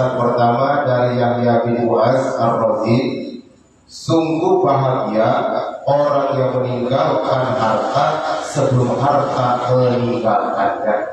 Ustaz pertama dari Yahya bin Mu'az Ar-Razi, sungguh bahagia orang yang meninggalkan harta sebelum harta meninggalkannya.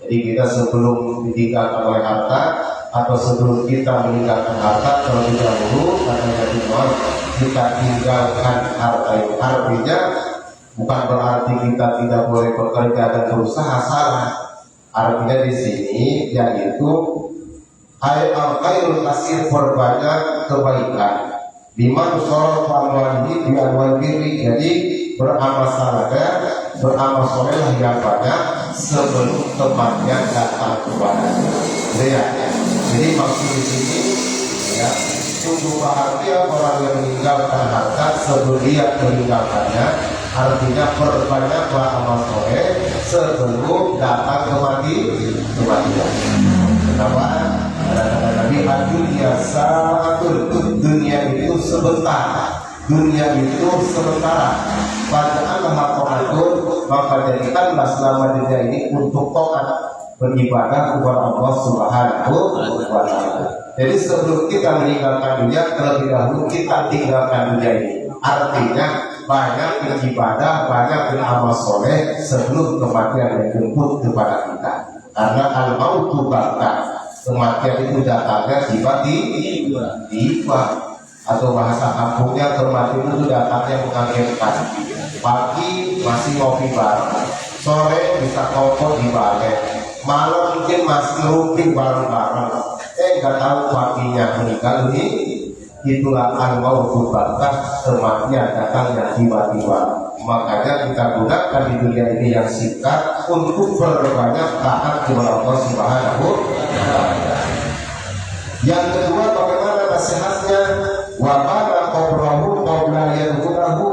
Jadi kita sebelum ditinggalkan oleh harta atau sebelum kita meninggalkan harta terlebih dahulu, katanya Nabi Muhammad, kita tinggalkan harta itu. Artinya bukan berarti kita tidak boleh bekerja dan berusaha, salah. Artinya di sini yaitu al-khairul kasir, perbanyak kebaikan. Liman sholot amwalihi bi anwal birri, jadi beramal soleh yang banyak sebelum temannya datang kepadanya. Ya. Jadi maksud di sini ya, sungguh bahagia orang yang meninggalkan harta sebelum dia meninggalkannya. Artinya perbanyaklah amal soleh sebelum datang kematian. Kenapa? Kata Nabi, dunia sa'atul, dunia itu sebentar, dunia itu sementara. Pada Allah ta'atul, maka jadikanlah selama dunia ini untuk taat beribadah kepada Allah Subhanahu wa ta'ala. Jadi sebelum kita meninggalkan dunia, terlebih dahulu kita tinggalkan dunia ini. Artinya banyak beribadah, banyak beramal soleh sebelum kematian menjemput kepada kita. Karena al-mautu ba'da, kematian itu datangnya tiba-tiba, atau bahasa kampungnya kematian itu datangnya mengagetkan. Pagi masih ngopi bareng, sore bisa kongko di balik, malam mungkin masih ngerumpi bareng-bareng. Nggak tahu paginya meninggal ini. Itulah al-mautu ba'da, kematian datangnya tiba-tiba. Makanya kita gunakan di dunia ini yang singkat untuk berbanyak taat kepada Allah Subhanahu wa ta'ala. Yang kedua, bagaimana nasihatnya? Wa qala qabrahu qabla yadkhuluhu.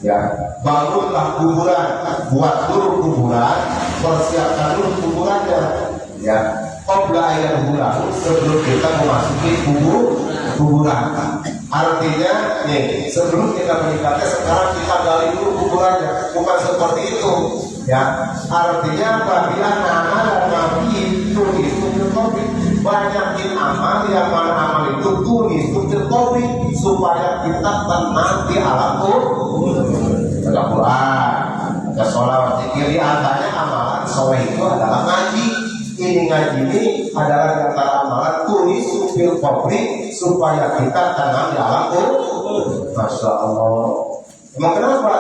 Ya, bangunlah kuburan, buat dulu kuburan, persiapkan dulu kuburannya. Ya, qabla yadkhuluhu, sebelum kita memasuki kuburan. Artinya nih, sebelum kita meninggalkan, sekarang kita gali dulu kuburannya, bukan seperti itu. Ya, artinya apabila nama dan nabi itu tertopik, banyakin amal yang mana amal itu tulis tertopik supaya kita tenang di alam kubur. Baca Quran, baca sholawat, zikir. Di antaranya amalan soleh itu adalah ngaji. Ini ngaji ini adalah yang antara amalan tulis supir publik supaya kita tenang di alam kubur. Masya Allah. Emang kenapa?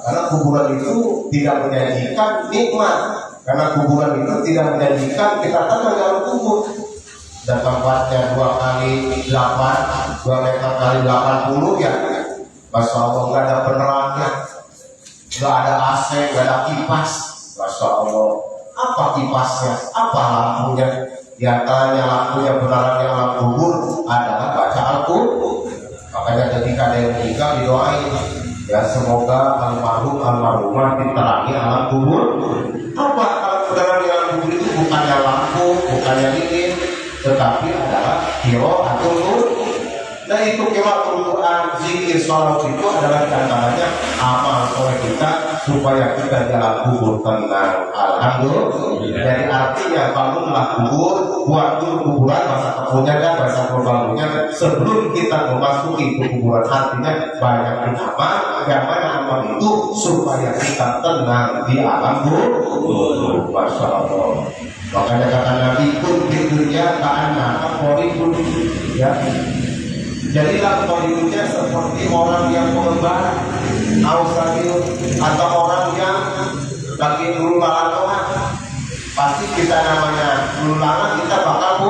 Karena kuburan itu tidak menjanjikan nikmat. Karena kuburan itu tidak menjanjikan kita tenang di alam kubur. Dan tempatnya 2 kali 8, 2 meter kali 80 ya. Masya Allah, nggak ada penerangan, nggak ada AC, nggak ada kipas. Masya Allah. Apa kipasnya? Apa lampunya? Di antaranya lampunya penerangan alam kubur adalah baca Al-Qur'an. Makanya ketika ada yang meninggal didoain, ya semoga almarhumah diterangi alam kubur. Apa kalau penerangan alam kubur itu? Bukannya lampu, bukannya lilin, tetapi adalah qiraatul Qur'an. Nah itu qiraatul Qur'an, zikir, sholawat itu adalah diantaranya amal soleh kita supaya kita jalan kubur tenang. Alhamdulillah. Jadi artinya bangunlah kubur, buat dulu kuburan, masa kepunya kan, masa berbangunnya sebelum kita memasuki kuburan. Artinya banyak amal, yang mana amal itu supaya kita tenang di alam kubur. Masya Allah. Makanya kata Nabi pun di dunia ka'annaka qoribun, ya. Jadilah qoribunnya seperti orang yang mengembara, atau orang yang lagi dulu lalang. Pasti kita namanya dulu lalang, kita bakal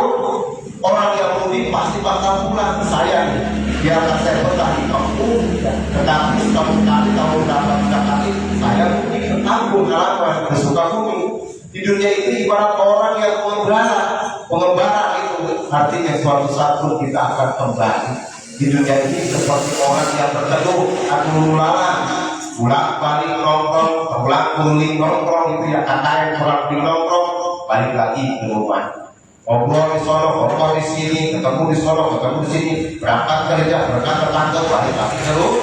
orang yang mudik pasti bakal pulang. Saya nih, biarkan saya betah di kampung, tetapi setahun sekali, tahun berapa 3 kali saya mudik ke kampung halaman ke Sukabumi. Di dunia ini ibarat orang yang pengembara itu artinya suatu saat pun kita akan kembali. Di dunia ini seperti orang yang berteduh atau lalang, pulang balik nongkrong, pulang kuling nongkrong, itu ya katanya pulang di nongkrong, balik lagi ke rumah. Ngobrol di sono, ngobrol di sini, ketemu di sono, ketemu di sini, berangkat kerja, berangkat ke kantor, balik lagi ke rumah.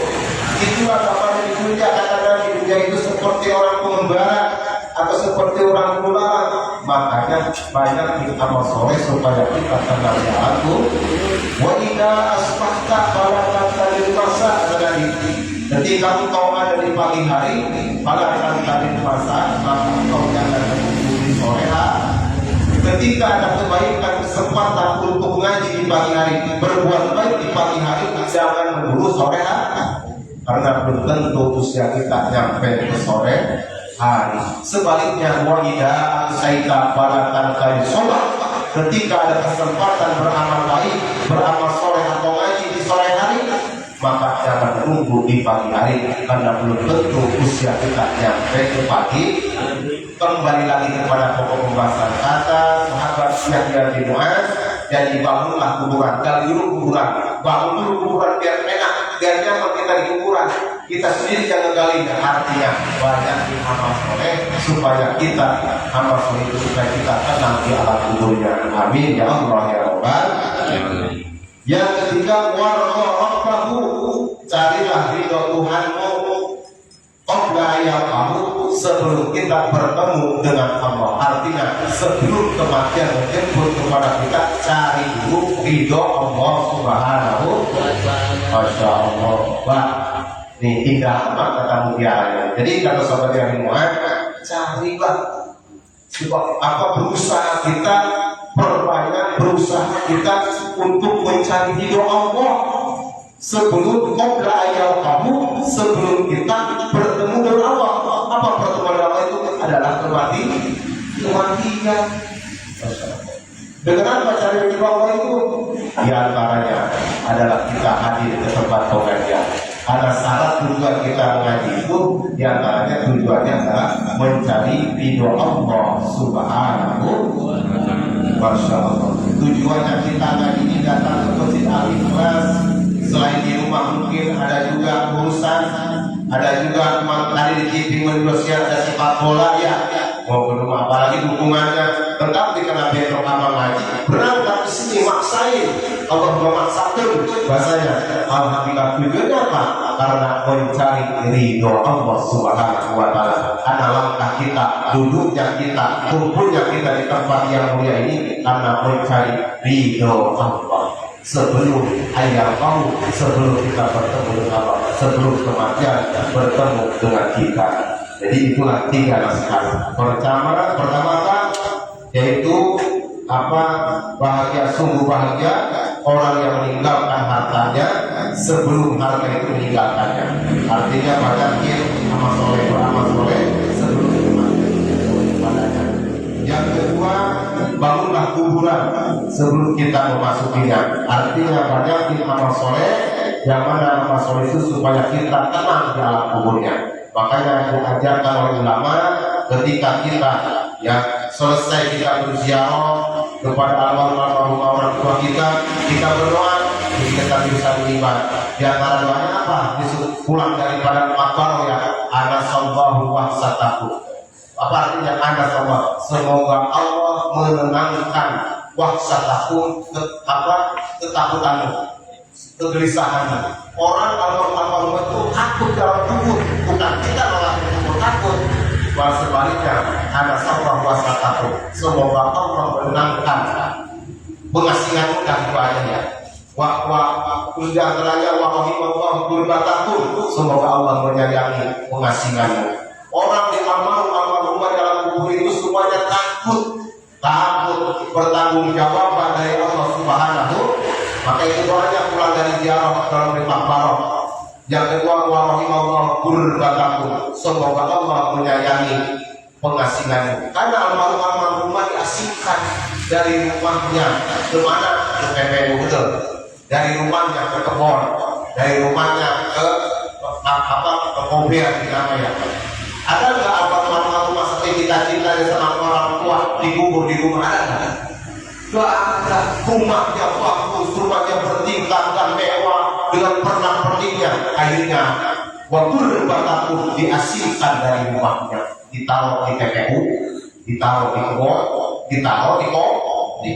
Itulah namanya di dunia. Katakan di dunia itu seperti orang pengembara atau seperti orang pulang. makanya banyak amal soleh supaya kita kenal ya aku. Wa idza asbahta fala tantadir masa tadi. Ketika engkau ada di pagi hari, fala tantadir masa, maka engkau jangan menunggu di sore hari. Ketika ada kebaikan kesempatan untuk mengaji di pagi hari, berbuat baik di pagi hari, jangan menunggu sore hari. Karena belum tentu usia kita nyampe ke sore hari. Sebaliknya, wajida saita pada tangkai sholat. Ketika ada kesempatan beramal baik, beramal sore atau ngaji di sore hari, maka jangan menunggu di pagi hari, karena belum tentu usia kita nyampe ke pagi. Kembali lagi kepada pokok pembahasan kata sahabat Yahya bin Mu'adz, jadi bangunlah kuburan, gali dulu kuburan, bangun dulu kuburan biar enak, biar nyaman kita di kuburan. Kita sendiri jangan gali, artinya banyak di amal soleh supaya kita amal soleh itu supaya kita tenang di alam kuburnya. Amin ya Allah ya Rabbal. Yang ketiga, warahmatuhu, carilah ridho Tuhanmu. Qabla kamu sebelum kita bertemu dengan Allah. Artinya sebelum kematian menjemput kepada kita, cari dulu ridho Allah Subhanahu wa ta'ala. Masya Allah. Wah, ini indah amat kata mutiara. Jadi kata sahabat yang Mu'adz, carilah apa berusaha kita, perbanyak berusaha kita untuk mencari ridho Allah sebelum kamu, sebelum kita bertemu dengan Allah. Apa pertemuan Allah itu adalah kematian. Dengan apa cari ridho Allah itu? Di antaranya adalah kita hadir ke tempat pengajian. Ada syarat tujuan kita mengaji itu, di antaranya tujuannya adalah mencari ridho Allah Subhanahu wa ta'ala. Masya Allah. Tujuannya kita ngaji ini datang ke masjid Al-Ikhlas. Selain di rumah mungkin ada juga urusan, ada juga tadi di TV Indonesia ada sepak bola ya, mau ke rumah apalagi dukungannya, tetap dikenal besok amal ngaji. Berangkat ke sini maksain, Allah memaksakan bahasanya. Alhamdulillah tujuannya apa? Karena mencari ridho Allah Subhanahu wa ta'ala. Karena langkah kita, duduknya kita, kumpulnya kita di tempat yang mulia ini karena mencari ridho Allah. Sebelum ayah kamu, sebelum kita bertemu dengan Allah, sebelum kematian bertemu dengan kita. Jadi itulah tiga nasihat. Pertama yaitu apa? Bahagia, sungguh bahagia orang yang meninggalkan hartanya sebelum harta itu meninggalkannya. Artinya banyakin amal soleh, beramal soleh sebelum kematian padanya. Yang kedua, bangunlah kuburan sebelum kita memasukinya. Artinya banyakin amal soleh, yang mana amal soleh itu supaya kita tenang di alam kuburnya. Makanya diajarkan oleh ulama, ketika kita ya selesai kita berziarah kepada almarhum orang tua kita berdoa, kita bisa beriman. Di antara doanya apa? Disuruh pulang daripada makbaro ya, ana sallallahu wa sataku. Apa artinya anda sama? Semoga Allah menenangkan wahsatakum, ketakutanmu, kegelisahanmu. Orang kalau itu takut dalam tubuh, bukan kita malah takut. Sebaliknya, anda sama wahsatakum. Semoga Allah menenangkan pengasinganmu dan doanya. Di antaranya wahimullah kurbatakum. Semoga Allah menyayangi pengasinganmu. Orang di almarhum dalam kubur itu semuanya takut bertanggung jawab dari Allah Subhanahu. Maka itu doanya pulang dari ziarah dalam makbarah. Yang kedua, warahimahullah kurbatakum. Semoga Allah menyayangi pengasinganmu. Karena almarhum diasingkan dari rumahnya ke mana? Ke PPU, betul. Dari rumahnya ke kebun, dari rumahnya ke mobil namanya. Ada nggak abang masa cita-cita sama orang tua dikubur di rumah? Ada nggak? Nggak ada. Rumahnya bagus, rumahnya bertingkat dan mewah dengan pernak-perniknya. Akhirnya waktu berbatakun diasingkan dari rumahnya, ditaruh di TPU, ditaruh di kebun, ditaruh di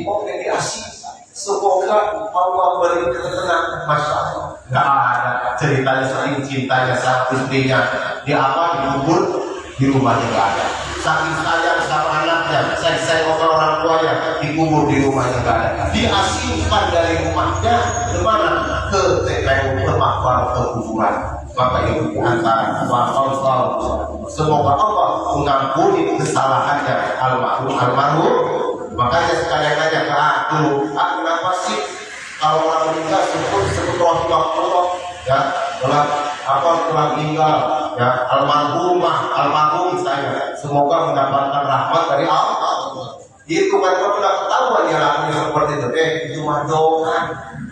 kok yang diasingkan. Semoga Allah beri ketenangan. Masya Allah. Nggak ada ceritanya saling cintanya saat istrinya di dikubur di rumahnya nggak ada. Saking sayang sama anaknya selesai sama orang tuanya, dikubur di rumahnya nggak ada, diasingkan dari rumahnya kemana? Ke TPU, tempat ke kuburan. Maka itu diantara semoga Allah mengampuni kesalahannya almarhum. Makanya sekalian nanya ke aku, kenapa sih kalau orang meninggal sebut rahimahullah, ya, telah meninggal, ya, almarhum saya, semoga mendapatkan rahmat dari Allah. Itu kan udah ketahuan ya lakunya seperti itu. Itu mah doa.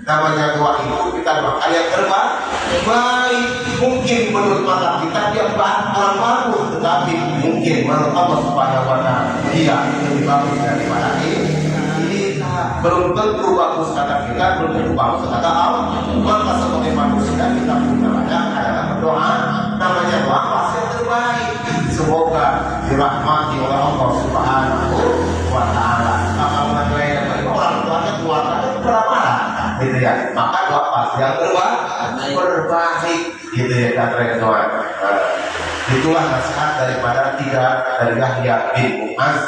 Namanya doa itu kita doakan yang terbaik. Mungkin menurut mata kita dia kurang bagus, tetapi mungkin menurut Allah Subhanahu wa Ta'ala dia lebih bagus daripada ini. Belum tentu bagus kata kita, belum tentu bagus kata Allah. Maka sebagai manusia kita punya banyak adalah berdoa. Namanya doa pasti yang terbaik. Semoga dirahmati oleh Allah Subhanahu wa Ta'ala. Kalau mengenai orang tuanya keluarganya beramal, gitu ya. Maka doa pasti yang terbaik, gitu ya kawan. Itulah nasihat daripada Yahya bin Mu'adz.